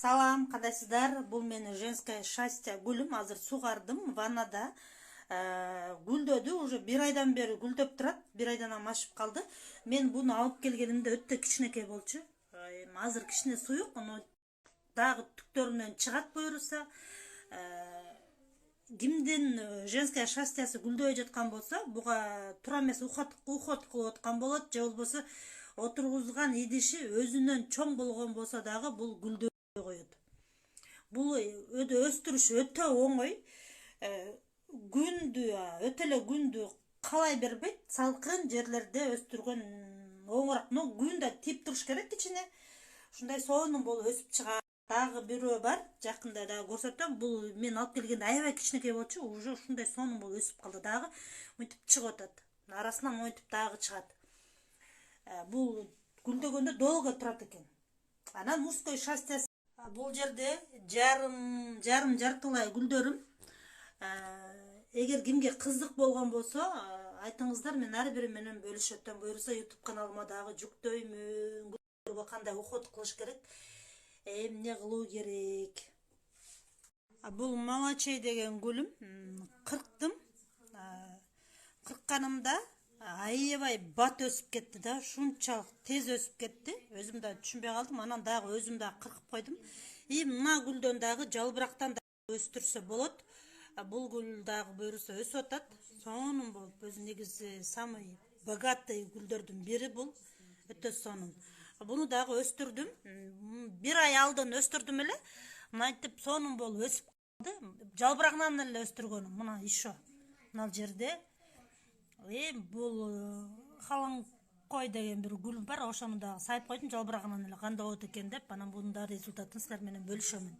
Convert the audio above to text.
Салам, кадайсыздар? Бул менин женское счастье гүлүм. Азыр сугардым ваннада. Гүлдөдү, уже бир айдан бери гүлдөп турат. Бир айдан ашып калды. Мен буну алып келгенимде өтө кичинекей болчу. Азыр кичине суюк, дагы түктөрүнөн чыгат буюрса. Кимдин женское счастьеси гүлдөбөй жаткан болсо, буга туура эмес ухат кылып аткан болот, же болбосо отургузган идиши өзүнөн чоң болгон болсо дагы бул гүлдөбөй коет. Бул өстүрүш өтө оңой. Өтө эле күндү калай бербейт. Салкын жерлерде өстүргөн оңораак. Но күндө тип туруш керек кичине. Ушундай сонун болуп өсүп чыгат. Дагы бирөө бар, жакында дагы көрсөтөм. Бул мен алып келгенде аябай кичинекей болчу, уже ушундай сонун болуп өсүп калды. Дагы мынтип чыгып атат. Арасынан монтип дагы чыгат. Бул гүлдөгөндө долго турат экен. Анан мужской счастье. Бул жерде жартылай гүлдөрүм. Эгер кимге кызык болгон болсо, айтыңыздар, мен ар бири менен бөлүшөтөм. Буюрса YouTube каналыма дагы жүктөймүн. Гүлдөргө кандай уход кылыш керек, эмне кылуу керек. Бул молочей деген гүлүм. Кырктым. Кыркканымда аябай бат өсүп кетти да, ушунчалык тез өсүп кетти. Өзүм да түшүнбөй калдым. Анан дагы өзүм да кыркып койдум. Мына гүлдөн дагы жалбырактан өстүрсө болот. Бул гүл дагы буюрса өсүп атат. Сонун болуп, өзү негизи самый богатый гүлдөрдүн бири бул. Өтө сонун. Буну дагы өстүрдүм. Бир ай алдын өстүрдүм эле. Мынтип сонун болуп өсүп калды. Жалбырагынан эле өстүргөнүм. Мына ишо. Мына жерде. Бул халың кой деген бир гүл бар. Ошону дагы сайып койдум жалбырагынан эле кандай болот экен деп. Анан бунун да результатын силер менен бөлүшөмүн.